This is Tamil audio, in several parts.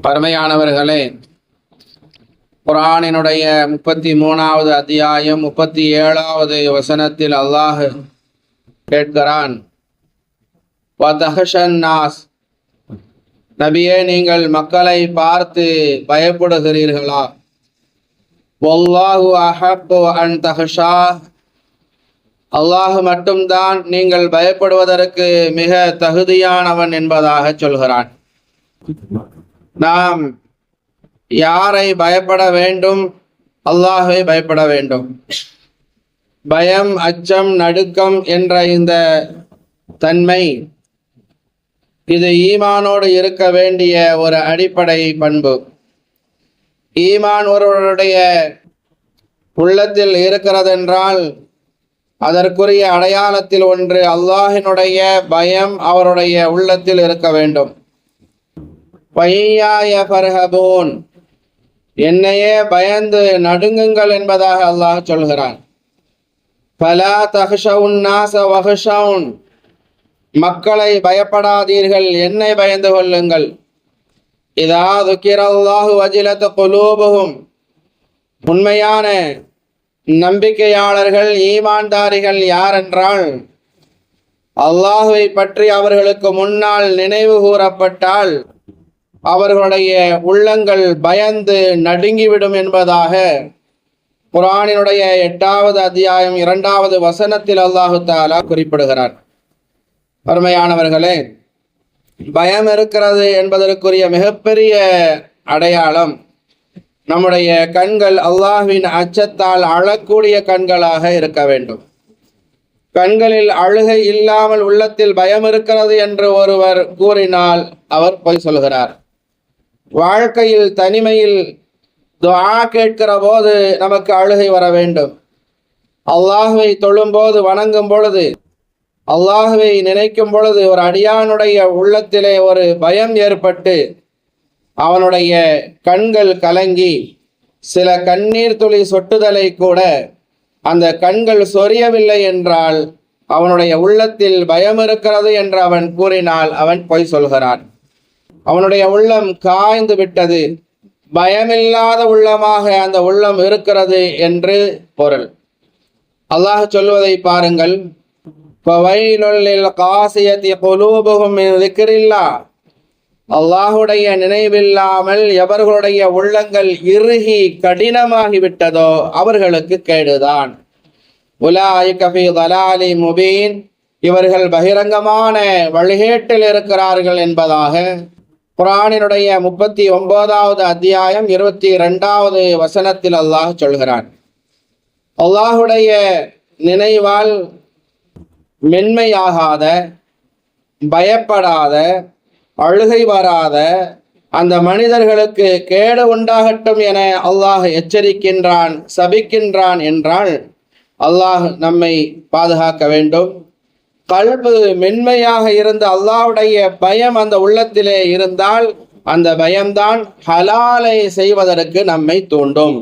பரமையானவர்களே, குர்ஆனினுடைய 33வது அத்தியாயம் 37வது வசனத்தில் அல்லாஹ் கேட்கிறான், வதஹஷன் நாஸ், நபியே நீங்கள் மக்களை பார்த்து பயப்படுகிறீர்களா? வல்லாஹு அஹப்பு அன் தஹஷா, அல்லாஹ் மட்டும்தான் நீங்கள் பயப்படுவதற்கு மிக தகுதியானவன் என்பதாக சொல்கிறான். நாம் யாரை பயப்பட வேண்டும்? அல்லாஹ்வை பயப்பட வேண்டும். பயம், அச்சம், நடுக்கம் என்ற இந்த தன்மை, இது ஈமானோடு இருக்க வேண்டிய ஒரு அடிப்படை பண்பு. ஈமான் ஒருவருடைய உள்ளத்தில் இருக்கிறதென்றால் அதற்குரிய அடையாளத்தில் ஒன்று அல்லாஹினுடைய பயம் அவருடைய உள்ளத்தில் இருக்க வேண்டும். வய்யாய ஃபர்ஹபூன், என்னையே பயந்து நடுங்குங்கள் என்பதாக அல்லாஹ் சொல்கிறான். ஃபலா தஹ்ஷவுன் நாஸ வஹ்ஷவுன், மக்களை பயப்படாதீர்கள், என்னை பயந்து கொள்ளுங்கள். இதா துக்கிரல்லாஹு வஜிலத் குலூபுஹும், உண்மையான நம்பிக்கையாளர்கள், ஈமான்தாரிகள் யாரென்றால் அல்லாஹுவை பற்றி அவர்களுக்கு முன்னால் நினைவு கூறப்பட்டால் அவர்களுடைய உள்ளங்கள் பயந்து நடுங்கிவிடும் என்பதாக குர்ஆனினுடைய 8வது அத்தியாயம் 2வது வசனத்தில் அல்லாஹு தஆலா குறிப்பிடுகிறார். அருமையானவர்களே, பயம் இருக்கிறது என்பதற்குரிய மிகப்பெரிய அடையாளம் நம்முடைய கண்கள் அல்லாஹ்வின் அச்சத்தால் அழக்கூடிய கண்களாக இருக்க வேண்டும். கண்களில் அழுகை இல்லாமல் உள்ளத்தில் பயம் இருக்கிறது என்று ஒருவர் கூறினால் அவர் பொய் சொல்கிறார். வாழ்க்கையில் தனிமையில் துஆ கேட்கிற போது நமக்கு அழுகை வர வேண்டும். அல்லாஹ்வை தொழும்போது, வணங்கும் பொழுது, அல்லாஹ்வை நினைக்கும் பொழுது ஒரு அடியானுடைய உள்ளத்திலே ஒரு பயம் ஏற்பட்டு அவனுடைய கண்கள் கலங்கி சில கண்ணீர் துளி சொட்டுதலை கூட அந்த கண்கள் சொரியவில்லை என்றால் அவனுடைய உள்ளத்தில் பயம் இருக்கிறது என்று அவன் கூறினால் அவன் பொய் சொல்கிறான். அவனுடைய உள்ளம் காய்ந்து விட்டது, பயமில்லாத உள்ளமாக அந்த உள்ளம் இருக்கிறது என்று பொருள். அல்லாஹ் சொல்வதை பாருங்கள், ஃபவைலுல் லில் காசியத்தி குலூபுஹும் மின் ذிக்ரில்லாஹ், அல்லாஹுடைய நினைவில்லாமல் எவர்களுடைய உள்ளங்கள் இறுகி கடினமாகிவிட்டதோ அவர்களுக்கு கேடுதான். உலாயிக ஃபீ ضலாலி முபீன், இவர்கள் பகிரங்கமான வழிகேட்டில் இருக்கிறார்கள் என்பதாக குர்ஆனினுடைய 39வது அத்தியாயம் 22வது வசனத்தில் அல்லாஹ் சொல்கிறான். அல்லாஹுடைய நினைவால் மென்மையாகாத, பயப்படாத, அழுகை வராத அந்த மனிதர்களுக்கு கேடு உண்டாகட்டும் என அல்லாஹ் எச்சரிக்கின்றான், சபிக்கின்றான் என்றால் அல்லாஹ் நம்மை பாதுகாக்க வேண்டும். கல்பு மென்மையாக இருந்து அல்லாஹ்வுடைய பயம் அந்த உள்ளத்திலே இருந்தால் அந்த பயம்தான் ஹலாலை செய்வதற்கு நம்மை தூண்டும்,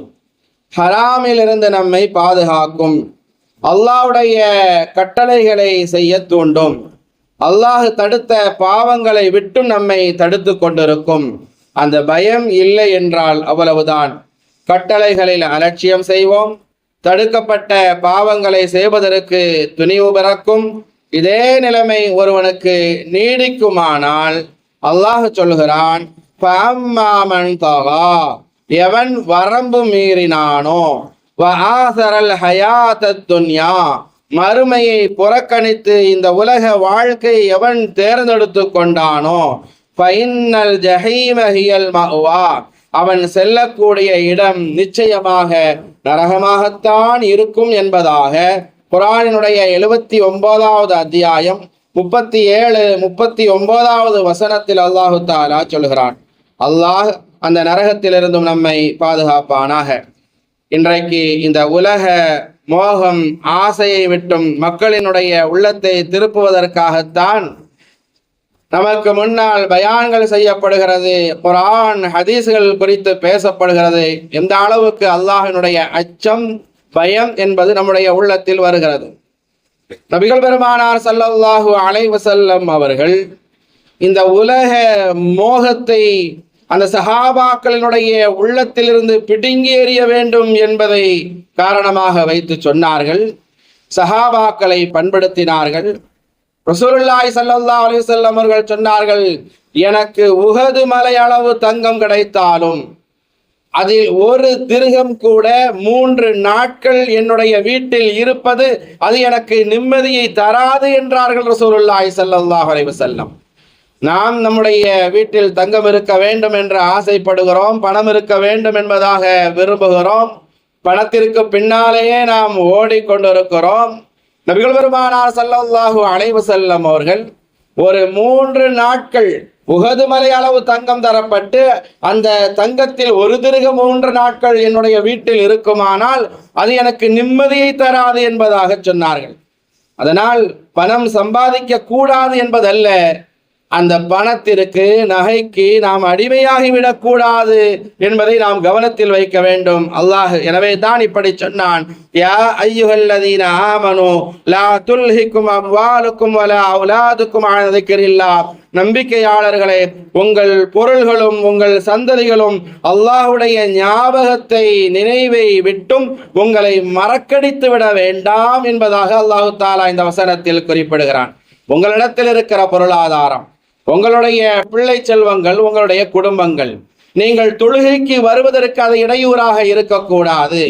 ஹராமில் இருந்து நம்மை பாதுகாக்கும், அல்லாஹ்வுடைய கட்டளைகளை செய்ய தூண்டும், அல்லாஹ் தடுத்த பாவங்களை விட்டு நம்மை தடுத்து கொண்டிருக்கும். அந்த பயம் இல்லை என்றால் அவ்வளவுதான், கட்டளைகளில் அலட்சியம் செய்வோம், தடுக்கப்பட்ட பாவங்களை செய்வதற்கு துணிவு பிறக்கும். இதே நிலைமை ஒருவனுக்கு நீடிக்குமானால் அல்லாஹ் சொல்கிறான், ஃபஅம்மா மன் தகா, எவன் வரம்பு மீறினானோ, வஆஸரல் ஹயாத்தத் துன்யா, மறுமையை புறக்கணித்து இந்த உலக வாழ்க்கை எவன் தேர்ந்தெடுத்து கொண்டானோ, ஃபஇன்னல் ஜஹீம ஹியல் மஅவா, அவன் செல்லக்கூடிய இடம் நிச்சயமாக நரகமாகத்தான் இருக்கும் என்பதாக குர்ஆனினுடைய 79வது அத்தியாயம் 37, 39வது வசனத்தில் அல்லாஹு தஆலா சொல்கிறான். அல்லாஹ் அந்த நரகத்திலிருந்தும் நம்மை பாதுகாப்பானாக. இன்றைக்கு இந்த உலக மோகம், ஆசையை விட்டும் மக்களினுடைய உள்ளத்தை திருப்புவதற்காகத்தான் நமக்கு முன்னால் பயான்கள் செய்யப்படுகிறது, குர்ஆன் ஹதீஸ்கள் குறித்து பேசப்படுகிறது. எந்த அளவுக்கு அல்லாஹ்வினுடைய அச்சம், பயம் என்பது நம்முடைய உள்ளத்தில் வருகிறது. நபிகள் பெருமானார் ஸல்லல்லாஹு அலைஹி வஸல்லம் அவர்கள் இந்த உலக மோகத்தை அந்த சஹாபாக்களினுடைய உள்ளத்திலிருந்து பிடுங்கி எறிய வேண்டும் என்பதை காரணமாக வைத்து சொன்னார்கள். சஹாபாக்களை பண்படுத்தினார்கள். ரசூலுல்லாஹி ஸல்லல்லாஹு அலைஹி வஸல்லம் அவர்கள் சொன்னார்கள், எனக்கு உஹது மலை அளவு தங்கம் கிடைத்தாலும் அதில் ஒரு திர்ஹம் கூட 3 நாட்கள் என்னுடைய வீட்டில் இருப்பது அது எனக்கு நிம்மதியை தராது என்றார்கள் ரசூலுல்லாஹி ஸல்லல்லாஹு அலைஹி வஸல்லம். நாம் நம்முடைய வீட்டில் தங்கம் இருக்க வேண்டும் என்று ஆசைப்படுகிறோம், பணம் இருக்க வேண்டும் என்பதாக விரும்புகிறோம், பணத்திற்கு பின்னாலேயே நாம் ஓடிக்கொண்டிருக்கிறோம். நபிகள் பெருமானார் ஸல்லல்லாஹு அலைஹி வஸல்லம் அவர்கள் ஒரு 3 நாட்கள் உஹது மலை அளவு தங்கம் தரப்பட்டு அந்த தங்கத்தில் ஒரு திர்ஹம் 3 நாட்கள் என்னுடைய வீட்டில் இருக்குமானால் அது எனக்கு நிம்மதியை தராது என்பதாக சொன்னார்கள். அதனால் பணம் சம்பாதிக்க கூடாது என்பதல்ல, அந்த பணத்திற்கு நகைக்கு நாம் அடிமையாகிவிடக் கூடாது என்பதை நாம் கவனத்தில் வைக்க வேண்டும். அல்லாஹ் எனவே தான் இப்படி சொன்னான், யா அய்யுஹல்லதீன ஆமனு லா துல்ஹிக்கும் அம்வாலுக்கும் வலா அவுலாதுக்கும் அன் ஸிக்ரில்லாஹ். நம்பிக்கையாளர்களே, உங்கள் பொருள்களும் உங்கள் சந்ததிகளும் அல்லாஹ்வுடைய ஞாபகத்தை நினைவை விட்டும் உங்களை மறக்கடித்து விட வேண்டாம் என்பதாக அல்லாஹு தஆலா இந்த வசனத்தில் குறிப்பிடுகிறான். உங்களிடத்தில் இருக்கிற பொருளாதாரம், உங்களுடைய பிள்ளை செல்வங்கள், உங்களுடைய குடும்பங்கள், நீங்கள் தொழுகைக்கு வருவதற்கு அது இடையூறாக இருக்கக்கூடாது,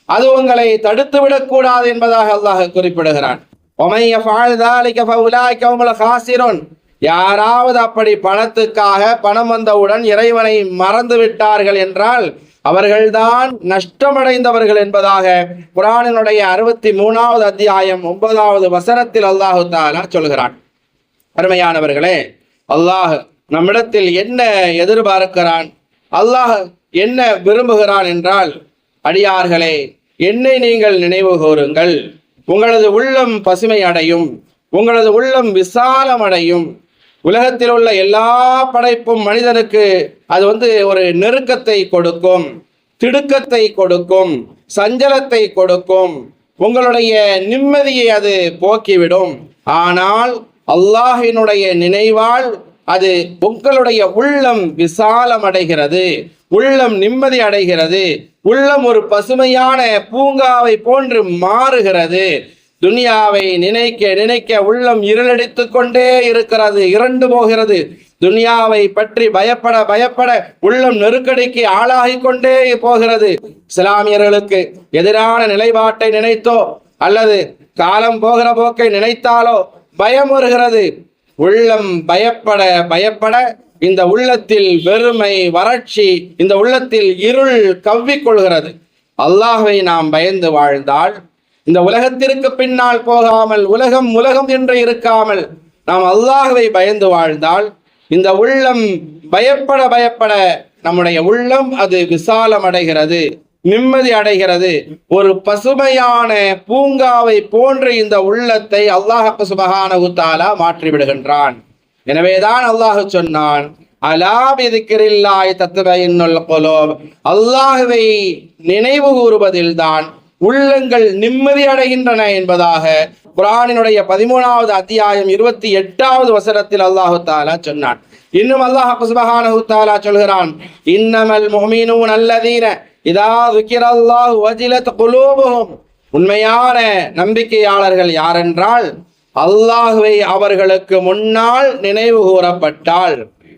அது உங்களை தடுத்து விடக்கூடாது என்பதாக அல்லாஹ் குறிப்பிடுகிறான். யாராவது அப்படி பணத்துக்காக பணம் வந்தவுடன் இறைவனை மறந்து விட்டார்கள் என்றால் அவர்கள்தான் நஷ்டமடைந்தவர்கள் என்பதாக குர்ஆனினுடைய 63வது அத்தியாயம் 9வது வசனத்தில் அல்லாஹு தஆலா சொல்கிறான். அருமையானவர்களே, அல்லாஹ் நம்மிடத்தில் என்ன எதிர்பார்க்கிறான், அல்லாஹ் என்ன விரும்புகிறான் என்றால், அடியார்களே, என்னை நீங்கள் நினைவு கூறுங்கள், உங்களது உள்ளம் பசுமை அடையும், உங்களது உள்ளம் விசாலம் அடையும். உலகத்தில் உள்ள எல்லா படைப்பும் மனிதனுக்கு அது ஒரு நெருக்கத்தை கொடுக்கும், திடுக்கத்தை கொடுக்கும், சஞ்சலத்தை கொடுக்கும், உங்களுடைய நிம்மதியை அது போக்கிவிடும். ஆனால் அல்லாஹினுடைய நினைவால் அது உங்களுடைய உள்ளம் விசாலம் அடைகிறது, உள்ளம் நிம்மதி அடைகிறது, உள்ளம் ஒரு பசுமையான பூங்காவை போன்று மாறுகிறது. துனியாவை நினைக்க நினைக்க உள்ளம் இருளடித்து கொண்டே இருக்கிறது, இரண்டு போகிறது. துனியாவை பற்றி பயப்பட பயப்பட உள்ளம் நெருக்கடிக்கு ஆளாகி கொண்டே போகிறது. இஸ்லாமியர்களுக்கு எதிரான நிலைப்பாட்டை நினைத்தோ அல்லது காலம் போகிற போக்கை நினைத்தாலோ பயம் வருகிறது. உள்ளம் பயப்பட பயப்பட இந்த உள்ளத்தில் வெறுமை, வறட்சி, இந்த உள்ளத்தில் இருள் கவ்விக்கொள்கிறது. அல்லாஹ்வை நாம் பயந்து வாழ்ந்தால், இந்த உலகத்திற்கு பின்னால் போகாமல் உலகம் உலகம் என்று இருக்காமல் நாம் அல்லாஹ்வை பயந்து வாழ்ந்தால், இந்த உள்ளம் பயப்பட பயப்பட நம்முடைய உள்ளம் அது விசாலம் அடைகிறது, நிம்மதி அடைகிறது. ஒரு பசுமையான பூங்காவை போன்று இந்த உள்ளத்தை அல்லாஹ் சுப்ஹானஹு வ தஆலா மாற்றி விடுகின்றான். எனவேதான் அல்லாஹ் சொன்னான், அலா பிதிக்ரில்லாஹி தத்மஇன்னுல் குலூப். அல்லாஹ்வை நினைவு கூறுவதில்தான் உள்ளங்கள் நிம்மதி அடைகின்றன என்பதாக குர்ஆனினுடைய 13வது அத்தியாயம் 28வது வசனத்தில் அல்லாஹ் தஆலா சொன்னான். இன்னும் அல்லாஹ் சுப்ஹானஹு வ தஆலா சொல்கிறான், இன்னமல் முஃமினூன அல்லதீன இதா ذிக்ரல்லாஹு வஜிலத் குலூபுஹும். உண்மையான நம்பிக்கையாளர்கள் யாரென்றால், அல்லாஹ்வை அவர்களுக்கு முன்னால் நினைவு கூறப்பட்டால்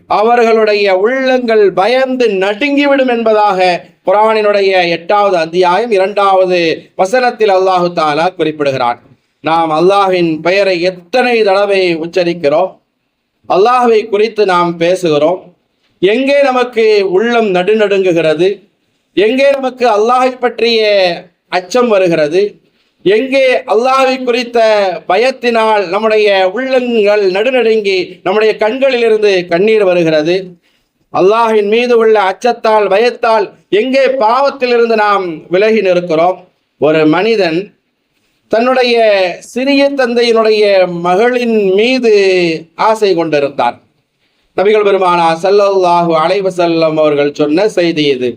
அவர்களுடைய உள்ளங்கள் பயந்து நடுங்கிவிடும் என்பதாக குர்ஆனினுடைய 8வது அத்தியாயம் 2வது வசனத்தில் அல்லாஹு தஆலா குறிப்பிடுகிறான். நாம் அல்லாஹ்வின் பெயரை எத்தனை தடவை உச்சரிக்கிறோம், அல்லாஹ்வை குறித்து நாம் பேசுகிறோம். எங்கே நமக்கு உள்ளம் நடுநடுங்குகிறது, எங்கே நமக்கு அல்லாஹை பற்றிய அச்சம் வருகிறது, எங்கே அல்லாஹை குறித்த பயத்தினால் நம்முடைய உள்ளங்கள் நடுநடுங்கி நம்முடைய கண்களிலிருந்து கண்ணீர் வருகிறது, அல்லாஹின் மீது உள்ள அச்சத்தால் பயத்தால் எங்கே பாவத்திலிருந்து நாம் விலகி நிற்கிறோம். ஒரு மனிதன் தன்னுடைய சிறிய தந்தையினுடைய மகளின் மீது ஆசை கொண்டிருந்தார். நபிகள் பெருமானார் ஸல்லல்லாஹு அலைஹி வஸல்லம் அவர்கள் சொன்ன செய்தி இது.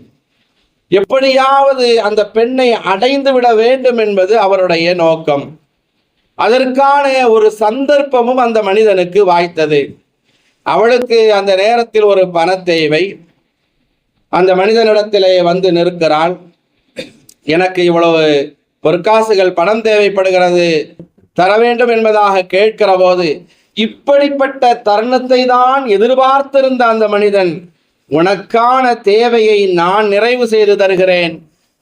எப்படியாவது அந்த பெண்ணை அடைந்து விட வேண்டும் என்பது அவருடைய நோக்கம். அதற்கான ஒரு சந்தர்ப்பமும் அந்த மனிதனுக்கு வாய்த்தது. அவளுக்கு அந்த நேரத்தில் ஒரு பண தேவை. அந்த மனிதனிடத்திலே வந்து நிற்கிறாள். எனக்கு இவ்வளவு பொற்காசுகள் பணம் தேவைப்படுகிறது, தர வேண்டும் என்பதாக கேட்கிற போது, இப்படிப்பட்ட தருணத்தை தான் எதிர்பார்த்திருந்த அந்த மனிதன், உனக்கான தேவையை நான் நிறைவு செய்து தருகிறேன்,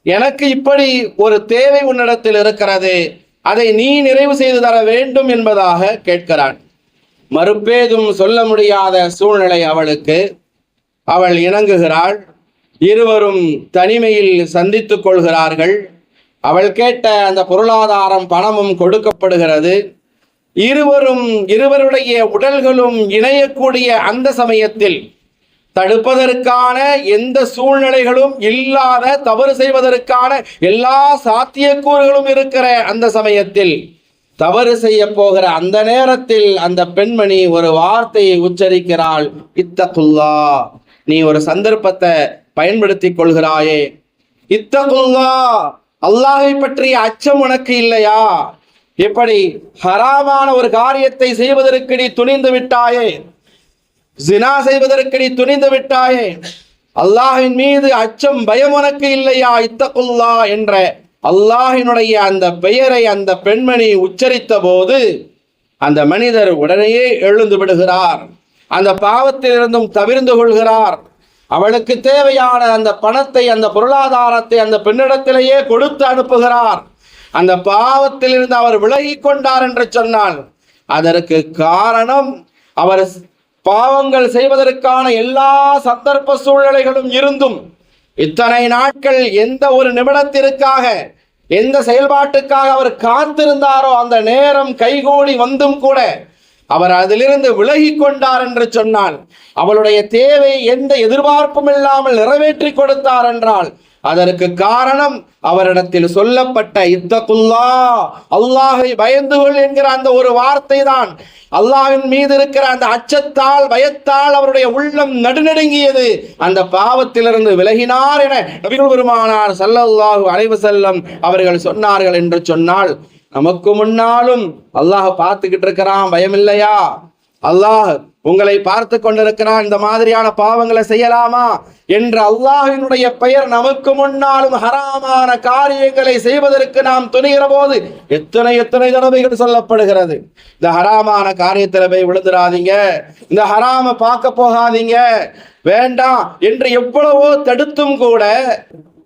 எனக்கு இப்படி ஒரு தேவை உன்னிடத்தில் இருக்கிறது, அதை நீ நிறைவு செய்து தர வேண்டும் என்பதாக கேட்கிறான். மறுப்பேதும் சொல்ல முடியாத சூழ்நிலை அவளுக்கு. அவள் இணங்குகிறாள். இருவரும் தனிமையில் சந்தித்துக் கொள்கிறார்கள். அவள் கேட்ட அந்த பொருளாதாரம் பணமும் கொடுக்கப்படுகிறது. இருவருடைய உடல்களும் இணையக்கூடிய அந்த சமயத்தில் தடுப்பதற்கான எந்த சூழ்நிலைகளும் இல்லாத, தவறு செய்வதற்கான எல்லா சாத்தியக்கூறுகளும் இருக்கிற அந்த சமயத்தில், தவறு செய்ய போகிற அந்த நேரத்தில் அந்த பெண்மணி ஒரு வார்த்தையை உச்சரிக்கிறாள். இத்தகுல்லா, நீ ஒரு சந்தர்ப்பத்தை பயன்படுத்தி கொள்கிறாயே. இத்தகுல்லா, அல்லாஹை பற்றிய அச்சம் உனக்கு இல்லையா? இப்படி ஹராமான ஒரு காரியத்தை செய்வதற்கு நீ துணிந்து விட்டாயே, ஜினா செய்வதற்கு நீ துணிந்து விட்டாயே, அல்லாஹின் மீது அச்சம் பயம் உனக்கு இல்லையா? இத்தகுல்லா என்ற அல்லாஹினுடைய அந்த பெயரை அந்த பெண்மணி உச்சரித்த போது அந்த மனிதர் உடனேயே எழுந்து விடுகிறார். அந்த பாவத்திலிருந்தும் தவிர்ந்து கொள்கிறார். அவளுக்கு தேவையான அந்த பணத்தை, அந்த பொருளாதாரத்தை அந்த பெண்ணிடத்திலேயே கொடுத்து அனுப்புகிறார். அந்த பாவத்திலிருந்து அவர் விலகி கொண்டார் என்று சொன்னால் அதற்கு காரணம், அவர் பாவங்கள் செய்வதற்கான எல்லா சந்தர்ப்ப சூழ்நிலைகளும் இருந்தும் இத்தனை நாட்கள் எந்த ஒரு நிமிடத்திற்காக, எந்த செயல்பாட்டுக்காக அவர் காத்திருந்தாரோ அந்த நேரம் கைகூடி வந்தும் கூட அவர் அதிலிருந்து விலகி கொண்டார் என்று சொன்னால், அவளுடைய தேவை எந்த எதிர்பார்ப்பும் இல்லாமல் நிறைவேற்றி கொடுத்தார் என்றால் அதற்கு காரணம் அவரிடத்தில் சொல்லப்பட்ட இத்தகுல்லா, அல்லாஹை பயந்து கொள் என்கிற அந்த ஒரு வார்த்தை தான். அல்லாஹ்வின் மீது இருக்கிற அந்த அச்சத்தால், பயத்தால் அவருடைய உள்ளம் நடுநடுங்கியது. அந்த பாவத்திலிருந்து விலகினார் என நபிகள் பெருமானார் ஸல்லல்லாஹு அலைஹி வஸல்லம் அவர்கள் சொன்னார்கள் என்று சொன்னால், நமக்கு முன்னாலும் அல்லாஹ் பார்த்துக்கிட்டு இருக்கிறான், பயம் இல்லையா? அல்லாஹ் உங்களை பார்த்து கொண்டிருக்கிறான், இந்த மாதிரியான பாவங்களை செய்யலாமா என்று அல்லாஹினுடைய பெயர் நமக்கு முன்னாலும் ஹராமான காரியங்களை செய்வதற்கு நாம் துணிகிற போது எத்தனை தடவைகள் சொல்லப்படுகிறது. இந்த ஹராமான காரியத்தில் போய் விழுந்துடாதீங்க, இந்த ஹராம பார்க்க போகாதீங்க, வேண்டாம் என்று எவ்வளவோ தடுத்தும் கூட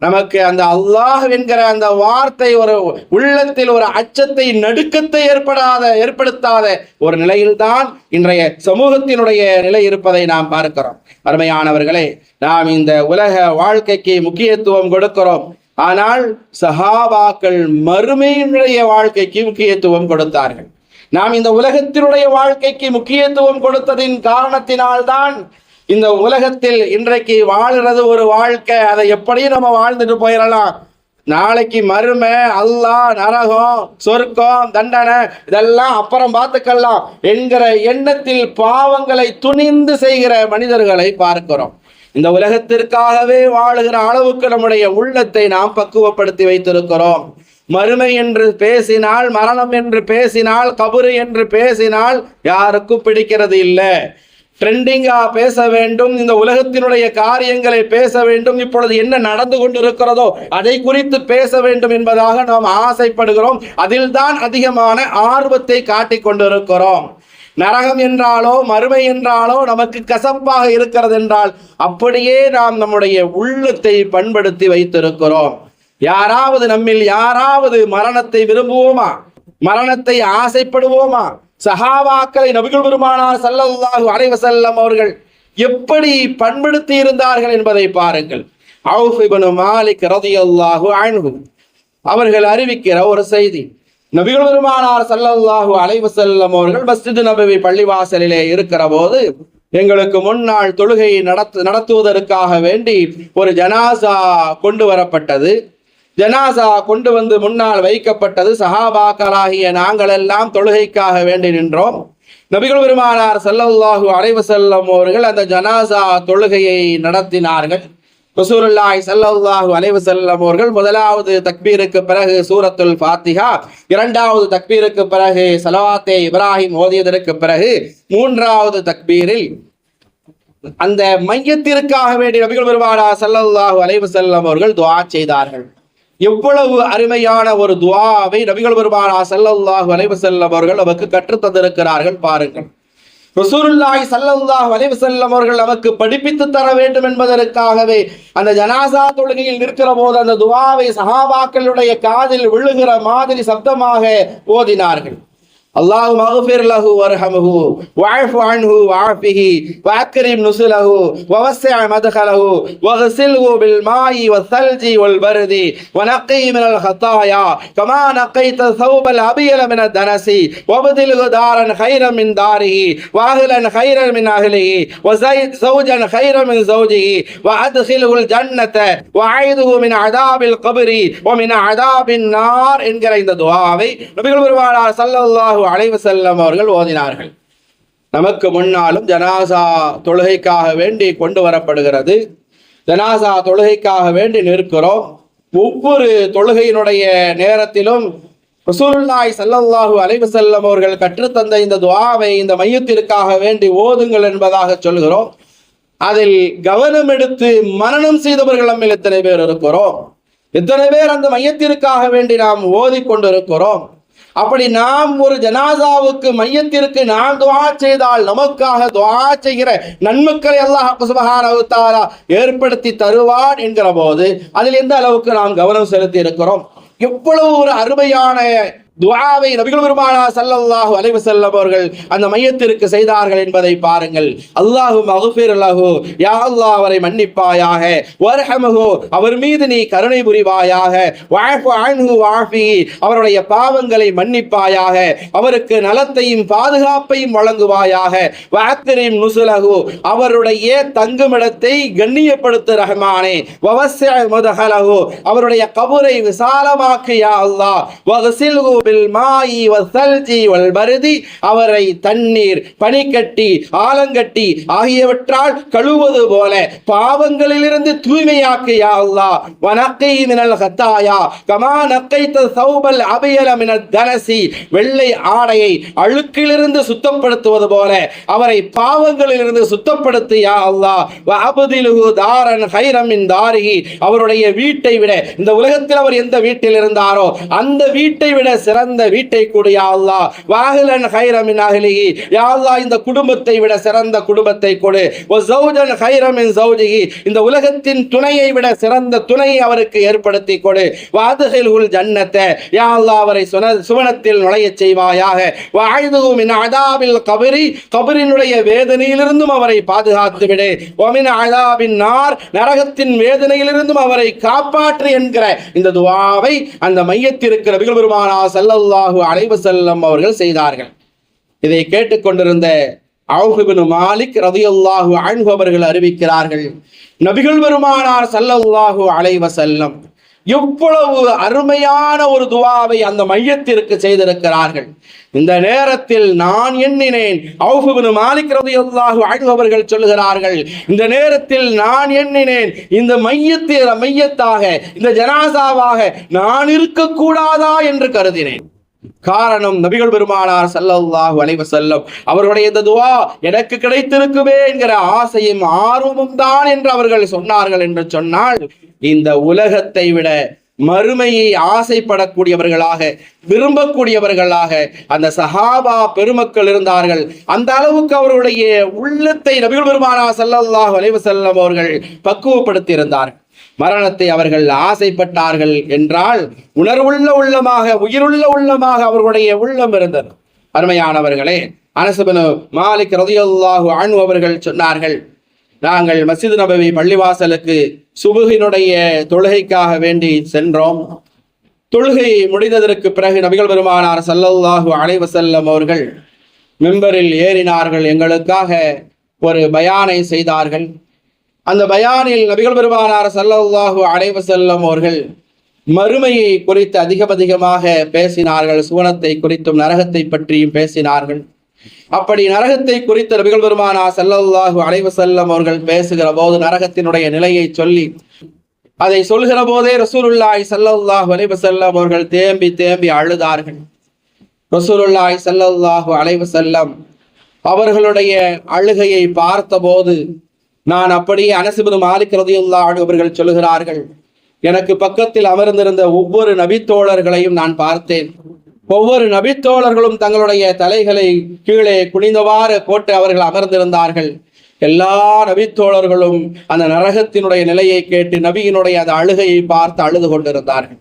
நமக்கு அந்த அல்லாஹ் என்கிற அந்த வார்த்தை ஒரு உள்ளத்தில் ஒரு அச்சத்தை, நடுக்கத்தை ஏற்படுத்தாத ஒரு நிலையில்தான் இன்றைய சமூகத்தினுடைய நிலை இருப்பதை நாம் பார்க்கிறோம். அருமையானவர்களே, நாம் இந்த உலக வாழ்க்கைக்கு முக்கியத்துவம் கொடுக்கிறோம். ஆனால் சஹாபாக்கள் மறுமையினுடைய வாழ்க்கைக்கு முக்கியத்துவம் கொடுத்தார்கள். நாம் இந்த உலகத்தினுடைய வாழ்க்கைக்கு முக்கியத்துவம் கொடுத்ததின் காரணத்தினால்தான் இந்த உலகத்தில் இன்றைக்கு வாழ்கிறது ஒரு வாழ்க்கை, அதை எப்படியும் நம்ம வாழ்ந்துட்டு போயிடலாம், நாளைக்கு மறுமை, அல்லாஹ், நரகம், சொர்க்கம், தண்டனை இதெல்லாம் அப்புறம் பார்த்துக்கலாம் என்கிற எண்ணத்தில் பாவங்களை துணிந்து செய்கிற மனிதர்களை பார்க்கிறோம். இந்த உலகத்திற்காகவே வாழுகிற அளவுக்கு நம்முடைய உள்ளத்தை நாம் பக்குவப்படுத்தி வைத்திருக்கிறோம். மறுமை என்று பேசினால், மரணம் என்று பேசினால், கபரு என்று பேசினால் யாருக்கும் பிடிக்கிறது இல்லை. ட்ரெண்டிங்கா பேச வேண்டும், இந்த உலகத்தினுடைய காரியங்களை பேச வேண்டும், இப்பொழுது என்ன நடந்து கொண்டிருக்கிறதோ அதை குறித்து பேச வேண்டும் என்பதாக நாம் ஆசைப்படுகிறோம். அதில் தான் அதிகமான ஆர்வத்தை காட்டிக் கொண்டிருக்கிறோம். நரகம் என்றாலோ மறுமை என்றாலோ நமக்கு கசப்பாக இருக்கிறது என்றால் அப்படியே நாம் நம்முடைய உள்ளத்தை பண்படுத்தி வைத்திருக்கிறோம். யாராவது நம்மில் யாராவது மரணத்தை விரும்புவோமா? மரணத்தை ஆசைப்படுவோமா? சஹாபாக்களை நபிகள் பெருமானார் ஸல்லல்லாஹு அலைஹி வஸல்லம் அவர்கள் எப்படி பண்படுத்தி இருந்தார்கள் என்பதை பாருங்கள். அவுஃப் இப்னு மாலிக் ரலியல்லாஹு அன்ஹு அவர்கள் அறிவிக்கிற ஒரு செய்தி. நபிகள் பெருமானார் ஸல்லல்லாஹு அலைஹி வஸல்லம் அவர்கள் மஸ்ஜித் நபவி பள்ளிவாசலிலே இருக்கிற போது எங்களுக்கு முன்னால் தொழுகை நடத்துவதற்காக வேண்டி ஒரு ஜனாசா கொண்டு வரப்பட்டது. ஜனாசா கொண்டு வந்து முன்னால் வைக்கப்பட்டது. சஹாபாக்களாகிய நாங்கள் எல்லாம் தொழுகைக்காக வேண்டி நின்றோம். நபிகள் பெருமானார் ஸல்லல்லாஹு அலைஹி வஸல்லம் அவர்கள் அந்த ஜனாசா தொழுகையை நடத்தினார்கள். ரசூலுல்லாஹி ஸல்லல்லாஹு அலைஹி வஸல்லம் அவர்கள் முதலாவது தக்பீருக்கு பிறகு சூரத்துல் ஃபாத்திஹா, இரண்டாவது தக்பீருக்கு பிறகு ஸலவாத்தே இப்ராஹிம் ஓதியதற்கு பிறகு மூன்றாவது தக்பீரில் அந்த மையத்திற்காக வேண்டிய நபிகள் பெருமானார் ஸல்லல்லாஹு அலைஹி வஸல்லம் அவர்கள் துஆ செய்தார்கள். எவ்வளவு அருமையான ஒரு துஆவை நபிகள் பெருமானார் ஸல்லல்லாஹு அலைஹி வஸல்லம் அவர்கள் நமக்கு கற்றுத் தந்திருக்கிறார்கள் பாருங்கள். ரசூலுல்லாஹி ஸல்லல்லாஹு அலைஹி வஸல்லம் அவர்கள் நமக்கு படிப்பித்து தர வேண்டும் என்பதற்காகவே அந்த ஜனாசா தொழுகையில் நிற்கிற போது அந்த துஆவை சஹாபாக்களுடைய காதில் விழுகிற மாதிரி சப்தமாக ஓதினார்கள். اللهم اغفر له وارحمه واعف عنه وعافه واكرم نزله ووسع مدخله واغسله بالماء والثلج والبرد ونقه من الخطايا كما نقيت الثوب الابيض من الدنس وابدله دارا خيرا من داره واهلا خيرا من اهله وزوجا خيرا من زوجه وادخله الجنه واعيده من عذاب القبر ومن عذاب النار என்கிற இந்த துஆவை நபிகள் பெருமானார் ஸல்லல்லாஹு அலைஹி வஸல்லம் அவர்கள் ஓதினார்கள். நமக்கு முன்னாலும் ஜனாசா தொழுகைக்காக வேண்டி கொண்டு வரப்படுகிறது. ஜனாசா தொழுகைக்காக வேண்டி நிற்கிறோம். ஒவ்வொரு தொழுகையினுடைய நேரத்திலும் ரசூலுல்லாஹி ஸல்லல்லாஹு அலைஹி வஸல்லம் அவர்கள் கற்றுத்தந்த இந்த துஆவை இந்த மையத்திற்காக வேண்டி ஓதுங்கள் என்பதாக சொல்கிறோம். அதில் கவனம் எடுத்து மனனம் செய்தவர்கள் நம்ம எத்தனை பேர் இருக்கிறோம்? எத்தனை பேர் அந்த மையத்திற்காக வேண்டி நாம் ஓதிக்கொண்டிருக்கிறோம்? அப்படி நாம் ஒரு ஜனாசாவுக்கு மையத்திற்கு நாம் துஆ செய்தால் நமக்காக துஆ செய்கிற நன்மக்களை அல்லாஹ் சுப்ஹானஹு வ தஆலா ஏற்படுத்தி தருவான் என்கிற போது அதில் எந்த அளவுக்கு நாம் கவனம் செலுத்தி இருக்கிறோம்? எவ்வளவு ஒரு அருமையான துஆவை நபிகள் பெருமானார் ஸல்லல்லாஹு அலைஹி வஸல்லம் அவர்கள் அந்த மையத்திற்கு செய்தார்கள் என்பதை பாருங்கள். அல்லாஹும்ம அக்ஃபிர் லஹு, யா அல்லாஹ் அவரை மன்னிப்பாயாக, வர்ஹம்ஹு அவர் மீது நீ கருணை புரிவாயாக, வஅஃபு அன்ஹு வஅஃபிஹி அவருடைய பாவங்களை மன்னிப்பாயாக, அவருக்கு நலத்தையும் பாதுகாப்பையும் வழங்குவாயாக, வஅக்ரிம் நுஸலஹு அவருடைய தங்குமிடத்தை கண்ணியப்படுத்து ரஹ்மானே, வவஸ்ஸி மதஹலஹு அவருடைய கபரை விசாலமாக்கு யா அல்லாஹ், வக்ஸில்ஹு பில்மாயி வஸ்ஸல்ஜி வல்பர்தி அவரை தண்ணீர், பனிக்கட்டி, ஆலங்கட்டி ஆகியவற்றால் கழுவது போல பாவங்களிலிருந்து தூய்மையாக்கு யா அல்லாஹ். வனக்கி மினல் ஹத்தாயா கமா நக்கைத ஸௌபல் அபியல மினத் தனசி வெள்ளை ஆடையை அழுக்கிலிருந்து சுத்தப்படுத்துவது போல அவரை பாவங்களிலிருந்து சுத்தப்படுத்து யா அல்லாஹ். வஅப்திலுஹு தாரன் கைரம் மின் தாரிஹி அவருடைய வீட்டை விட இந்த உலகத்தில் அவர் எந்த வீட்டில் இருந்தாரோ அந்த வீட்டை விட சிறந்த வீட்டை கொடு யா அல்லாஹ். வாஹிலன் கைரம் மின் அஹ்லிஹி யா அல்லாஹ் இந்த குடும்பத்தை விட சிறந்த குடும்பத்தை கொடு. வஸௌஜன் கைரம் மின் ஸௌஜிஹி இந்த உலகத்தின் துணையை விட சிறந்த துணையை அவருக்கு ஏற்படுத்தி கொடு. வஅத்ஹில்ஹுல் ஜன்னத யா அல்லாஹ் அவரை சுவனத்தில் நுழையச் செய்வாயாக. வஅய்துஹு மின் அதாபில் கபரி கபரினுடைய வேதனையிலிருந்தும் அவரை பாதுகாத்து விடு. வமின் அதாபின் நார் நரகத்தின் வேதனையிலிருந்தும் அவரை காப்பாற்று என்கிற இந்த துஆவை அந்த மையத்திற்கு நபிகள் பெருமானார் ஸல்லல்லாஹு அலைஹி வஸல்லம் அவர்கள் செய்தார்கள். இதை கேட்டுக்கொண்டிருந்த அவுஃப் இப்னு மாலிக் ரலியல்லாஹு அன்ஹு அவர்கள் அறிவிக்கிறார்கள், நபிகள் பெருமானார் ஸல்லல்லாஹு அலைஹி வஸல்லம் எவ்வளவு அருமையான ஒரு துஆவை அந்த மையத்திற்கு செய்திருக்கிறார்கள். இந்த நேரத்தில் நான் எண்ணினேன், அவுஃப் இப்னு மாலிக் ரலியல்லாஹு அன்ஹு அவர்கள் சொல்கிறார்கள், இந்த நேரத்தில் நான் எண்ணினேன் இந்த மையத்தாக இந்த ஜனாசாவாக நான் இருக்கக்கூடாதா என்று கருதினேன். காரணம் நபிகள் பெருமானார் ஸல்லல்லாஹு அலைஹி வஸல்லம் அவருடைய இந்த துஆ எனக்கு கிடைத்திருக்குமே என்கிற ஆசையும் ஆர்வமும் தான் என்று அவர்கள் சொன்னார்கள் என்று சொன்னால், இந்த உலகத்தை விட மறுமையை ஆசைப்படக்கூடியவர்களாக விரும்பக்கூடியவர்களாக அந்த சஹாபா பெருமக்கள் இருந்தார்கள். அந்த அளவுக்கு அவருடைய உள்ளத்தை நபிகள் பெருமானார் ஸல்லல்லாஹு அலைஹி வஸல்லம் அவர்கள் பக்குவப்படுத்தி இருந்தார்கள். மரணத்தை அவர்கள் ஆசைப்பட்டார்கள் என்றால் உணர்வுள்ள உள்ளமாக உயிருள்ள உள்ளமாக அவர்களுடைய உள்ளம் இருந்தது. அருமையானவர்களே, அனஸ் இப்னு மாலிக் ரலியல்லாஹு அன்ஹு அவர்கள் சொன்னார்கள், நாங்கள் மஸ்ஜித் நபவி பள்ளிவாசலுக்கு சுபுகினுடைய தொழுகைக்காக வேண்டி சென்றோம். தொழுகை முடிந்ததற்கு பிறகு நபிகள் பெருமானார் ஸல்லல்லாஹு அலைஹி வஸல்லம் அவர்கள் மிம்பரில் ஏறினார்கள். எங்களுக்காக ஒரு பயானை செய்தார்கள். அந்த பயானில் நபிகள் பெருமானார் ஸல்லல்லாஹு அலைஹி வஸல்லம் அவர்கள் மறுமையை குறித்து அதிகமாக பேசினார்கள். சுவனத்தை குறித்தும் நரகத்தை பற்றியும் பேசினார்கள். அப்படி நரகத்தை குறித்த நபிகள் பெருமானார் ஸல்லல்லாஹு அலைஹி வஸல்லம் அவர்கள் பேசுகிற போது நரகத்தினுடைய நிலையை சொல்லி அதை சொல்கிற போதே ரசூலுல்லாஹி ஸல்லல்லாஹு அலைஹி வஸல்லம் அவர்கள் தேம்பி தேம்பி அழுதார்கள். ரசூலுல்லாஹி ஸல்லல்லாஹு அலைஹி வஸல்லம் அவர்களுடைய அழுகையை பார்த்தபோது நான் அப்படியே அனஸ் இப்னு மாலிக் ரலியல்லாஹு அன்ஹு அவர்கள் சொல்கிறார்கள், எனக்கு பக்கத்தில் அமர்ந்திருந்த ஒவ்வொரு நபித்தோழர்களையும் நான் பார்த்தேன். ஒவ்வொரு நபித்தோழர்களும் தங்களுடைய தலைகளை கீழே குனிந்தவாறு போட்டு அவர்கள் அமர்ந்திருந்தார்கள். எல்லா நபித்தோழர்களும் அந்த நரகத்தினுடைய நிலையை கேட்டு நபியினுடைய அந்த அழுகையை பார்த்து அழுது கொண்டிருந்தார்கள்.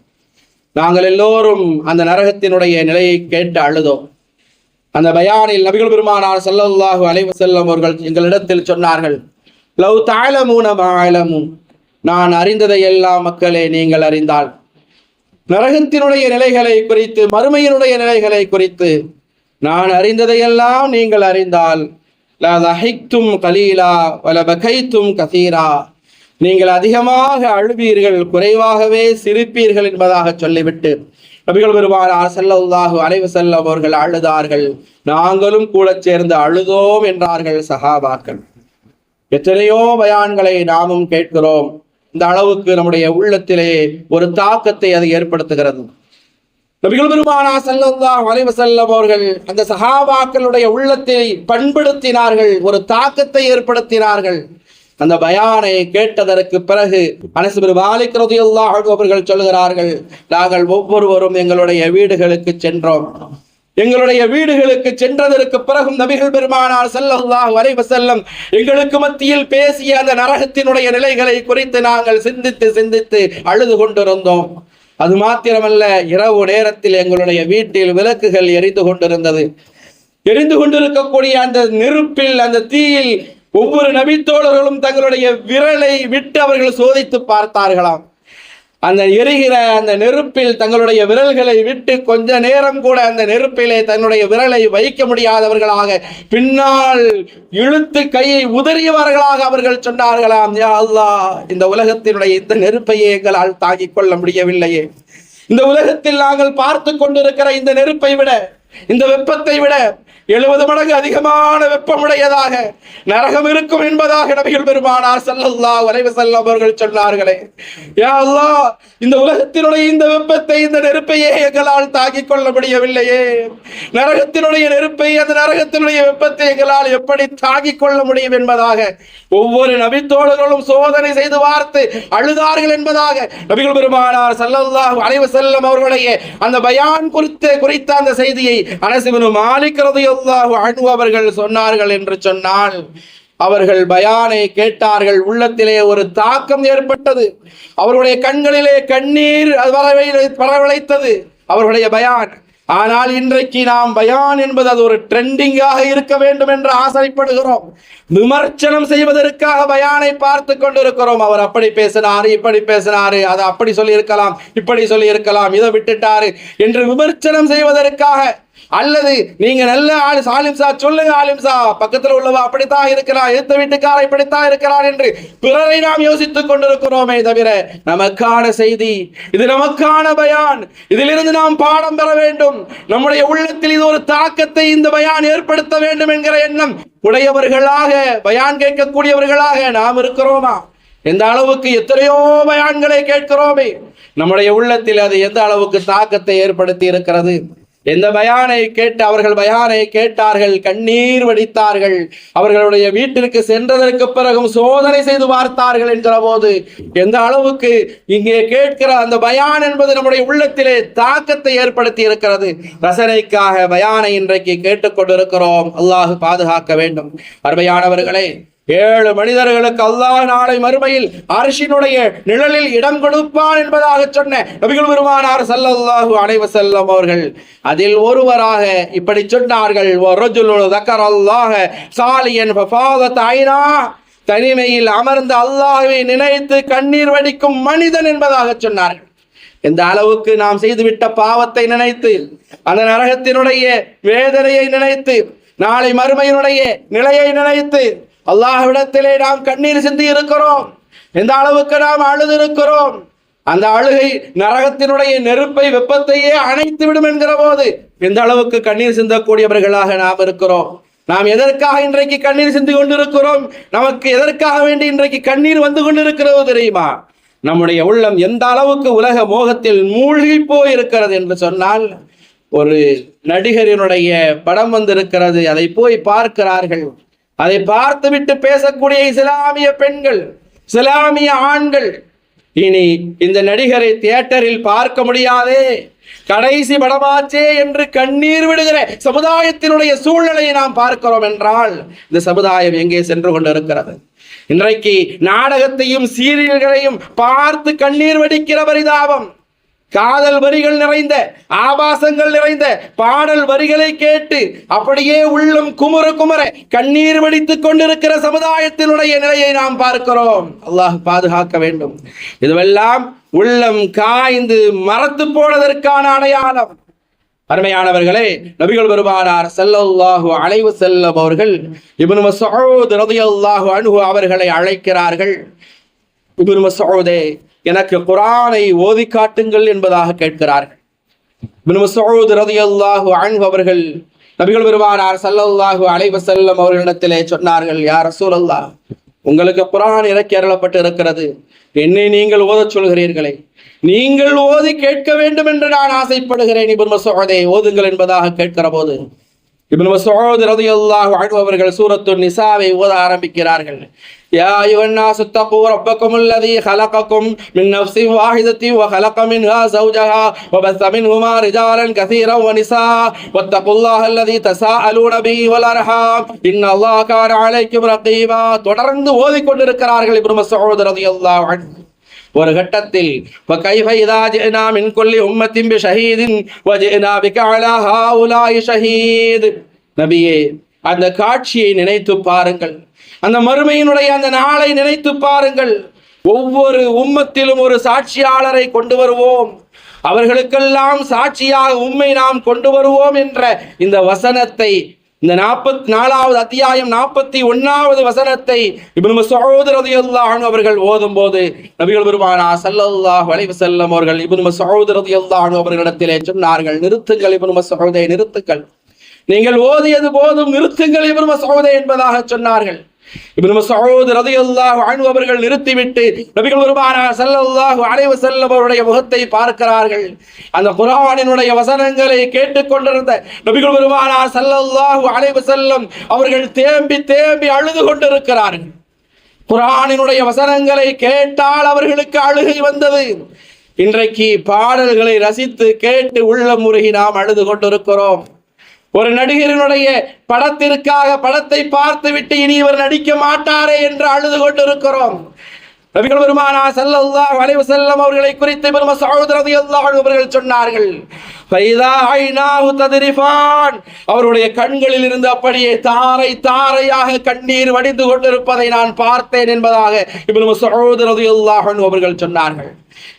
நாங்கள் எல்லோரும் அந்த நரகத்தினுடைய நிலையை கேட்டு அழுதோம். அந்த பயானில் நபிகள் பெருமானார் ஸல்லல்லாஹு அலைஹி வஸல்லம் அவர்கள் எங்களிடத்தில் சொன்னார்கள், லவ் தஅலமூன மா அலமு, நான் அறிந்ததை எல்லாம் மக்களே நீங்கள் அறிந்தால் நரகத்தினுடைய நிலைகளை குறித்து, மறுமையினுடைய நிலைகளை குறித்து நான் அறிந்ததையெல்லாம் நீங்கள் அறிந்தால் லா தஹிக்தும் கலீலா வல பகைத்தும் கசீரா, நீங்கள் அதிகமாக அழுவீர்கள், குறைவாகவே சிரிப்பீர்கள் என்பதாக சொல்லிவிட்டு நபிகள் பெருமானார் ஸல்லல்லாஹு அலைஹி வஸல்லம் அவர்கள் அழுதார்கள். நாங்களும் கூட சேர்ந்து அழுதோம் என்றார்கள் சஹாபாக்கள். எத்தனையோ பயான்களை நாமும் கேட்கிறோம். இந்த அளவுக்கு நம்முடைய உள்ளத்திலே ஒரு தாக்கத்தை அது ஏற்படுத்துகிறது. நபிகள் பெருமானார் ஸல்லல்லாஹு அலைஹி வஸல்லம் அவர்கள் அந்த சஹாபாக்களுடைய உள்ளத்தை பண்படுத்தினார்கள், ஒரு தாக்கத்தை ஏற்படுத்தினார்கள். அந்த பயானை கேட்டதற்கு பிறகு அனஸ் இப்னு மாலிக் ரலியல்லாஹு அன்ஹு அவர்கள் சொல்கிறார்கள், நாங்கள் ஒவ்வொருவரும் எங்களுடைய வீடுகளுக்கு சென்றோம். எங்களுடைய வீடுகளுக்கு சென்றதற்கு பிறகும் நபிகள் பெருமானார் ஸல்லல்லாஹு அலைஹி வஸல்லம் எங்களுக்கு மத்தியில் பேசிய அந்த நரகத்தினுடைய நிலைகளை குறித்து நாங்கள் சிந்தித்து சிந்தித்து அழுது கொண்டிருந்தோம். அது மாத்திரமல்ல, இரவு நேரத்தில் எங்களுடைய வீட்டில் விளக்குகள் எரிந்து கொண்டிருந்தது. எரிந்து கொண்டிருக்கக்கூடிய அந்த நெருப்பில், அந்த தீயில் ஒவ்வொரு நபித்தோழர்களும் தங்களுடைய விரலை விட்டு அவர்கள் சோதித்து பார்த்தார்களாம். அந்த எரிகிற அந்த நெருப்பில் தங்களுடைய விரல்களை விட்டு கொஞ்ச நேரம் கூட அந்த நெருப்பிலே தன்னுடைய விரலை வைக்க முடியாதவர்களாக, பின்னால் இழுத்து கையை உதறியவர்களாக அவர்கள் சொன்னார்களாம், யா அல்லாஹ், இந்த உலகத்தினுடைய இந்த நெருப்பையே எங்களால் தாங்கிக் கொள்ள முடியவில்லையே. இந்த உலகத்தில் நாங்கள் பார்த்து கொண்டிருக்கிற இந்த நெருப்பை விட, இந்த வெப்பத்தை விட 70 மடங்கு அதிகமான வெப்பமுடையதாக நரகம் இருக்கும் என்பதாக நபிகள் பெருமானார் ஸல்லல்லாஹு அலைஹி வஸல்லம் அவர்கள் சொன்னார்களே. யா அல்லாஹ், இந்த உலகத்தினுடைய இந்த வெப்பத்தை, இந்த நெருப்பையே எங்களால் தாங்கிக் கொள்ள முடியவில்லையே. நரகத்தினுடைய நெருப்பை, அந்த நரகத்தினுடைய வெப்பத்தை எங்களால் எப்படி தாங்கிக் கொள்ள முடியும் என்பதாக ஒவ்வொரு நபித்தோழர்களும் சோதனை செய்து பார்த்து அழுதார்கள் என்பதாக நபிகள் பெருமானார் ஸல்லல்லாஹு அலைஹி வஸல்லம் அவர்களுடைய அந்த பயான் குறித்த அந்த செய்தியை அனஸ் இப்னு மாலிக் ரலியல்லாஹு அன்ஹு அவர்கள் சொன்னார்கள் என்று சொன்னால், அவர்கள் பயானை கேட்டார்கள், உள்ளத்திலே ஒரு தாக்கம் ஏற்பட்டது, அவருடைய கண்களிலே கண்ணீர் வரவழைத்தது அவர்களுடைய பயான். ஆனால் இன்றைக்கு நாம் பயான் என்பது அது ஒரு ட்ரெண்டிங்காக இருக்க வேண்டும் என்று ஆசைப்படுகிறோம். விமர்சனம் செய்வதற்காக பயானை பார்த்து கொண்டிருக்கிறோம். அவர் அப்படி பேசினாரு, இப்படி பேசினாரு, அதை அப்படி சொல்லி இருக்கலாம், இப்படி சொல்லி இருக்கலாம், இதை விட்டுட்டாரு என்று விமர்சனம் செய்வதற்காக, அல்லது நீங்க நல்ல ஆலிம்சா சொல்லுங்க, ஆலிம்சா பக்கத்தில் உள்ளவா அப்படித்தான் இருக்கிறார், எதிர்த்த வீட்டுக்கார இப்படித்தான் இருக்கிறார் என்று பிறரை நாம் யோசித்துக் கொண்டிருக்கிறோமே தவிர, நமக்கான செய்தி இது, நமக்கான பயான், இதிலிருந்து நாம் பாடம் பெற வேண்டும். நம்முடைய உள்ளத்தில் இது ஒரு தாக்கத்தை இந்த பயான் ஏற்படுத்த வேண்டும் என்கிற எண்ணம் உடையவர்களாக, பயான் கேட்கக்கூடியவர்களாக நாம் இருக்கிறோமா? எந்த அளவுக்கு எத்தனையோ பயான்களை கேட்கிறோமே, நம்முடைய உள்ளத்தில் அது எந்த அளவுக்கு தாக்கத்தை ஏற்படுத்தி இருக்கிறது? எந்த பயானை கேட்டு அவர்கள் பயானை கேட்டார்கள், கண்ணீர் வடித்தார்கள், அவர்களுடைய வீட்டிற்கு சென்றதற்கு பிறகும் சோதனை செய்து பார்த்தார்கள் என்கிற போது எந்த அளவுக்கு இங்கே கேட்கிற அந்த பயான் என்பது நம்முடைய உள்ளத்திலே தாக்கத்தை ஏற்படுத்தி இருக்கிறது. ரசனைக்காக பயானை இன்றைக்கு கேட்டுக்கொண்டிருக்கிறோம். அல்லாஹ் பாதுகாக்க வேண்டும். அருமையானவர்களே, 7 மனிதர்களுக்கு அல்லாஹ் நாளை மறுமையில் அர்ஷினுடைய நிழலில் இடம் கொடுப்பான் என்பதாக சொன்ன நபிகள் பெருமானார் ஸல்லல்லாஹு அலைஹி வஸல்லம் அவர்கள் அதில் ஒருவராக இப்படி சொன்னார்கள், வரஜுலுன் ذكرல்லாஹ சாலியன் ஃபஃபாதத் ஐனா, தனிமையில் அமர்ந்து அல்லாஹ்வை நினைத்து கண்ணீர் வடிக்கும் மனிதன் என்பதாக சொன்னார்கள். எந்த அளவுக்கு நாம் செய்துவிட்ட பாவத்தை நினைத்து, அந்த நரகத்தினுடைய வேதனையை நினைத்து, நாளை மறுமையினுடைய நிலையை நினைத்து அல்லாஹ்விடத்திலே நாம் கண்ணீர் சிந்தி இருக்கிறோம். எந்த அளவுக்கு நாம் அழுது இருக்கிறோம். அந்த அழுகை நரகத்தினுடைய நெருப்பை, வெப்பத்தையே அணைத்து விடும் என்கிற போது எந்த அளவுக்கு கண்ணீர் சிந்தக்கூடியவர்களாக நாம் இருக்கிறோம். நாம் எதற்காக இன்றைக்கு கண்ணீர் சிந்தி கொண்டிருக்கிறோம்? நமக்கு எதற்காக வேண்டி இன்றைக்கு கண்ணீர் வந்து கொண்டிருக்கிறது தெரியுமா? நம்முடைய உள்ளம் எந்த அளவுக்கு உலக மோகத்தில் மூழ்கி போயிருக்கிறது என்று சொன்னால், ஒரு நடிகரினுடைய படம் வந்திருக்கிறது, அதை போய் பார்க்கிறார்கள். அதை பார்த்துவிட்டு பேசக்கூடிய இஸ்லாமிய பெண்கள், இஸ்லாமிய ஆண்கள், இனி இந்த நடிகரை தியேட்டரில் பார்க்க முடியாதே, கடைசி படமாச்சே என்று கண்ணீர் விடுகிற சமுதாயத்தினுடைய சூழ்நிலையை நாம் பார்க்கிறோம் என்றால், இந்த சமுதாயம் எங்கே சென்று கொண்டிருக்கிறது? இன்றைக்கு நாடகத்தையும் சீரியல்களையும் பார்த்து கண்ணீர் வடிக்கிற பரிதாபம், காதல் வரிகள் நிறைந்த, ஆபாசங்கள் நிறைந்த பாடல் வரிகளை கேட்டு அப்படியே உள்ளம் குமுற குமுற கண்ணீர் வடித்துக் கொண்டிருக்கிற சமுதாயத்தினுடைய நிலையை நாம் பார்க்கிறோம். அல்லாஹ் பாதுகாக்க வேண்டும். இதுவெல்லாம் உள்ளம் காய்ந்து மரத்து போனதற்கான அடையாளம். அருமையானவர்களே, நபிகள் பெருமானார் ஸல்லல்லாஹு அலைஹி வஸல்லம் அவர்கள் இப்னு மஸ்ஊத் ரலியல்லாஹு அன்ஹு அவர்களை அழைக்கிறார்கள். இப்னு மஸ்ஊதே, எனக்கு குர்ஆனை ஓதி காட்டுங்கள் என்பதாக கேட்கிறார்கள். இப்னு மஸ்ஊத் ரலியல்லாஹு அன்ஹு அவர்கள் நபிகள் பெருமானார் ஸல்லல்லாஹு அலைஹி வஸல்லம் அவர்களிடத்திலே சொன்னார்கள், யா ரசூலல்லாஹ், உங்களுக்கு குர்ஆன் இறக்கி அருளப்பட்டு இருக்கிறது, என்னை நீங்கள் ஓதச் சொல்கிறீர்களே, நீங்கள் ஓதி கேட்க வேண்டும் என்று நான் ஆசைப்படுகிறேன். இப்னு மஸ்ஊதே, ஓதுங்கள் என்பதாக கேட்கிற போது இப்னு மஸ்ஊத் ரலியல்லாஹு அன்ஹு அவர்கள் சூரத்துன் நிசாவை ஓத ஆரம்பிக்கிறார்கள். யா அய்யுஹன்னாஸ் தக்கூ ரப்பக்குமுல்லதீ ஹலகக்கும் மின் நஃப்ஸின் வாஹிதத்தின் வஹலக மின்ஹா ஸௌஜஹா வபஸ்ஸ மின்ஹுமா ரிஜாலன் கஸீரன் வநிஸா வத்தகுல்லாஹல்லதீ தஸாஅலூன பிஹி வல் அர்ஹாம் இன்னல்லாஹ கான அலைக்கும் ரகீபா. தொடர்ந்து ஓதிக்கொண்டிருக்கிறார்கள் இப்னு மஸ்ஊத் ரலியல்லாஹு அன்ஹு. ஒரு கட்டத்தில் وَكَيْفَ إِذَا جِئْنَا مِنْ كُلِّ أُمَّةٍ بِشَهِيدٍ وَجِئْنَا بِكَ عَلَى هَؤُلَاءِ شَهِيدٌ. நபியே, அந்த காட்சியை நினைத்து பாருங்கள், அந்த மறுமையினுடைய அந்த நாளை நினைத்து பாருங்கள். ஒவ்வொரு உம்மத்திலும் ஒரு சாட்சியாளரை கொண்டு வருவோம், அவர்களுக்கெல்லாம் சாட்சியாக உம்மை நாம் கொண்டு வருவோம் என்ற இந்த வசனத்தை, இந்த 44வது அத்தியாயம் 41வது வசனத்தை இப்னு மஸ்ஊத் ரலியல்லாஹு அன்ஹு அவர்கள் ஓதும் போது நபிகள் பெருமானார் ஸல்லல்லாஹு அலைஹி வஸல்லம் அவர்கள் இப்னு மஸ்ஊத் ரலியல்லாஹு அன்ஹு அவர்களிடத்திலே சொன்னார்கள், நிறுத்துங்கள் இப்னு மஸ்ஊதே, நிறுத்துங்கள், நீங்கள் ஓதியது போதும், நிறுத்துங்கள் இப்னு மஸ்ஊதே என்பதாக சொன்னார்கள். இப்னு மஸ்ஊத் ரலியல்லாஹு அன்ஹு அவர்கள் நிறுத்திவிட்டு நபிகள் பெருமானார் ஸல்லல்லாஹு அலைஹி வஸல்லம் அவருடைய முகத்தை பார்க்கிறார்கள். அந்த குர்ஆனினுடைய வசனங்களை கேட்டுக்கொண்டிருந்த நபிகள் பெருமானார் ஸல்லல்லாஹு அலைஹி வஸல்லம் அவர்கள் தேம்பி தேம்பி அழுது கொண்டிருக்கிறார்கள். குர்ஆனினுடைய வசனங்களை கேட்டால் அவர்களுக்கு அழுகை வந்தது. இன்றைக்கு பாடல்களை ரசித்து கேட்டு உள்ளம் முருகி நாம் அழுது கொண்டிருக்கிறோம். ஒரு நடிகரினுடைய படத்திற்காக படத்தை பார்த்து விட்டு இனி இவர் நடிக்க மாட்டாரே என்று அழுது கொண்டிருக்கிறோம். நபிகள் பெருமானார் ஸல்லல்லாஹு அலைஹி வஸல்லம் அவர்களை குறித்து இப்னு மஸ்ஊத் ரலியல்லாஹு அன்ஹு அவர்கள் சொன்னார்கள், ஃபைதா ஐனாஹு தத்ரிஃபான், அவருடைய கண்களில் இருந்து அப்படியே தாரை தாரையாக கண்ணீர் வடிந்து கொண்டிருப்பதை நான் பார்த்தேன் என்பதாக இப்னு மஸ்ஊத் ரலியல்லாஹு அன்ஹு அவர்கள் சொன்னார்கள்.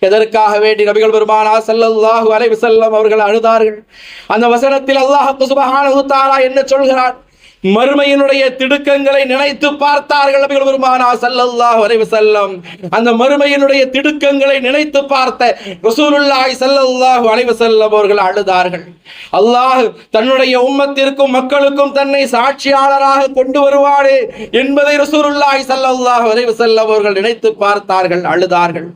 எதற்காக வேண்டி நபிகள் பெருமானார் ஸல்லல்லாஹு அலைஹி வஸல்லம் அவர்கள் அழுதார்கள்? அந்த வசனத்தில் அல்லாஹ் சுப்ஹானஹு தஆலா என்ன சொல்கிறார்? மறுமையினுடைய திடுக்கங்களை நினைத்து பார்த்தார்கள் நபிகள் பெருமானார் ஸல்லல்லாஹு அலைஹி வஸல்லம். அந்த மறுமையினுடைய திடுக்கங்களை நினைத்து பார்த்த ரசூலுல்லாஹி ஸல்லல்லாஹு அலைஹி வஸல்லம் அவர்கள் அழுதார்கள். அல்லாஹ் தன்னுடைய உம்மத்திற்கும் மக்களுக்கும் தன்னை சாட்சியாளராக கொண்டு வருவானே என்பதை ரசூலுல்லாஹி ஸல்லல்லாஹு அலைஹி வஸல்லம் அவர்கள் நினைத்து பார்த்தார்கள், அழுதார்கள்.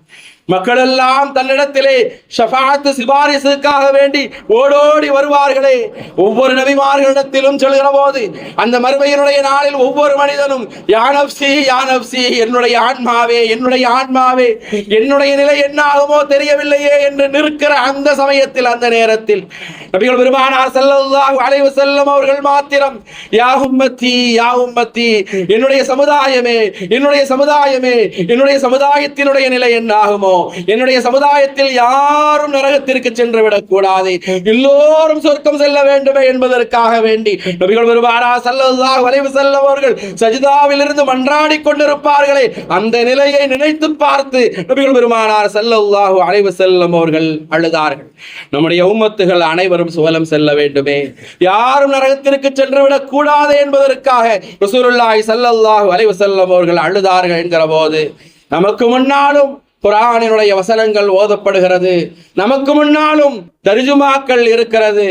மக்கள் எல்லாம் தன்னிடத்திலே ஷஃபாஅத் சிபாரிசுக்காக வேண்டி ஓடோடி வருவார்களே. ஒவ்வொரு நபிமார்களிடத்திலும் சொல்கிற போது அந்த மறுமையினுடைய நாளில் ஒவ்வொரு மனிதனும் யா நஃப்ஸி யா நஃப்ஸி, என்னுடைய ஆன்மாவே என்னுடைய ஆன்மாவே, என்னுடைய நிலை என்ன ஆகுமோ தெரியவில்லையே என்று நிற்கிற அந்த சமயத்தில், அந்த நேரத்தில் நபிகள் பெருமானார் ஸல்லல்லாஹு அலைஹி வஸல்லம் அவர்கள் மாத்திரம் யா உம்மத்தி யா உம்மத்தி, என்னுடைய சமுதாயமே என்னுடைய சமுதாயமே, என்னுடைய சமுதாயத்தினுடைய நிலை என்ன ஆகுமோ, என்னுடைய சமுதாயத்தில் யாரும் நரகத்திற்கு சென்று விடக் கூடாது, எல்லோரும் சொர்க்கம் செல்ல வேண்டுமே என்பதற்காக வேண்டி நபிகள் பெருமானார் ஸல்லல்லாஹு அலைஹி வஸல்லம் அவர்கள் சஜிதாவில் இருந்து மன்றாடி கொண்டிருப்பார்களே, அந்த நிலையை நினைத்து பார்த்து நபிகள் பெருமானார் ஸல்லல்லாஹு அலைஹி வஸல்லம் அவர்கள் அழுதார்கள். நம்முடைய உம்மத்துகள் அனைவரும் சுவலம் செல்ல வேண்டுமே, யாரும் நரகத்திற்கு சென்று விடக் கூடாது என்பதற்காக ரசூலுல்லாஹி ஸல்லல்லாஹு அலைஹி வஸல்லம் அவர்கள் அழுதார்கள் என்கிற போது, நமக்கு முன்னாலும் குர்ஆனினுடைய வசனங்கள் ஓதப்படுகிறது. நமக்கு முன்னாலும் தர்ஜுமாக்கள் இருக்கிறது,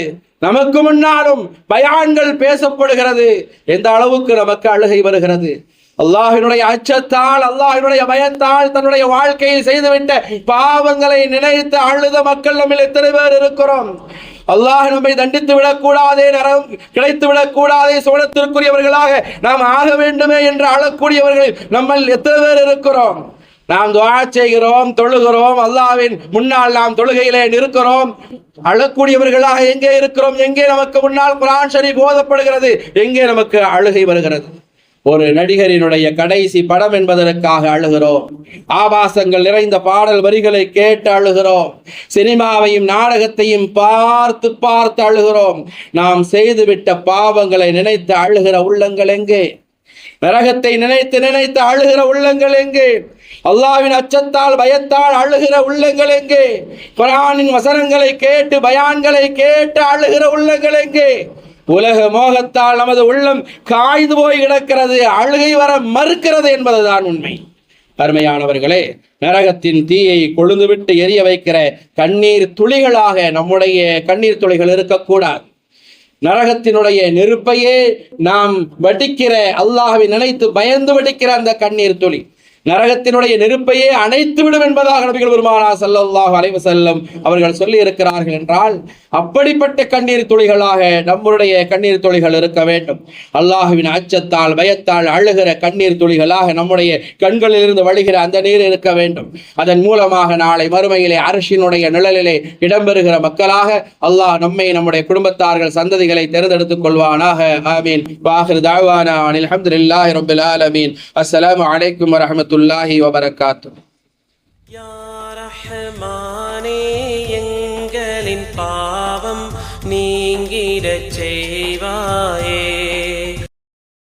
நமக்கு முன்னாலும் பயான்கள் பேசப்படுகிறது. எந்த அளவுக்கு நமக்கு அழுகை வருகிறது! அல்லாஹ்வினுடைய அச்சத்தால், அல்லாஹ்வினுடைய பயத்தால் தன்னுடைய வாழ்க்கையில் செய்துவிட்ட பாவங்களை நினைத்து அழுத மக்கள் நம்மில் எத்தனை பேர் இருக்கிறோம்? அல்லாஹ் நம்மை தண்டித்து விடக்கூடாதே, நரம் கிடைத்து விடக்கூடாதே, சுவனத்திற்குரியவர்களாக நாம் ஆக வேண்டுமே என்று அழக்கூடியவர்கள் நம்ம எத்தனை பேர் இருக்கிறோம்? நாம் துஆ செய்கிறோம், தொழுகிறோம், அல்லாஹ்வின் முன்னால் நாம் தொழுகையிலே நிற்கிறோம். அழக்கூடியவர்களாக எங்கே இருக்கிறோம்? எங்கே நமக்கு முன்னால் குர்ஆன் ஷரீஃப் ஓதப்படுகிறது? எங்கே நமக்கு அழுகை வருகிறது? ஒரு நடிகரினுடைய கடைசி படம் என்பதற்காக அழுகிறோம். ஆபாசங்கள் நிறைந்த பாடல் வரிகளை கேட்டு அழுகிறோம். சினிமாவையும் நாடகத்தையும் பார்த்து பார்த்து அழுகிறோம். நாம் செய்துவிட்ட பாவங்களை நினைத்து அழுகிற உள்ளங்கள் எங்கே? நரகத்தை நினைத்து நினைத்து அழுகிற உள்ளங்கள் எங்கே? அல்லாஹ்வின் அச்சத்தால் பயத்தால் அழுகிற உள்ளங்கள் எங்கே? குர்ஆனின் வசனங்களை கேட்டு பயான்களை கேட்டு அழுகிற உள்ளங்கள் எங்கே? உலக மோகத்தால் நமது உள்ளம் காய்ந்து போய் கிடக்கிறது, அழுகை வர மறுக்கிறது என்பதுதான் உண்மை. அருமையானவர்களே, நரகத்தின் தீயை கொழுந்துவிட்டு எரிய வைக்கிற கண்ணீர் துளிகளாக நம்முடைய கண்ணீர் துளிகள் இருக்கக்கூடாது. நரகத்தினுடைய நெருப்பையே நாம் வடிக்கிற, அல்லாஹ்வை நினைத்து பயந்து வடிக்கிற அந்த கண்ணீர் துளி நரகத்தினுடைய நெருப்பையே அணைத்து விடும் என்பதாக நபிகள் பெருமானார் ஸல்லல்லாஹு அலைஹி வஸல்லம் அவர்கள் சொல்லி இருக்கிறார்கள் என்றால், அப்படிப்பட்ட கண்ணீர் துளிகளாக நம்முடைய கண்ணீர் துளிகள் இருக்க வேண்டும். அல்லாஹ்வின் அச்சத்தால் பயத்தால் அழுகிற கண்ணீர் துளிகளாக நம்முடைய கண்களில் இருந்து வழிகிற அந்த நீர் இருக்க வேண்டும். அதன் மூலமாக நாளை மறுமையிலே அர்ஷினுடைய நிழலிலே இடம்பெறுகிற மக்களாக அல்லாஹ் நம்மை, நம்முடைய குடும்பத்தார்கள், சந்ததிகளை தேர்ந்தெடுத்துக் கொள்வானாக. ஆமீன். வாஹிர் தஅவானா அனில் ஹம்துலில்லாஹி ரப்பில் ஆலமீன். அஸ்ஸலாமு அலைக்கும் வரஹ்மத்துல்லாஹி வபரகாத்துஹு. யா ரஹ்மானே, எங்களின் பாவம் நீங்கிடச் செய்வாயே.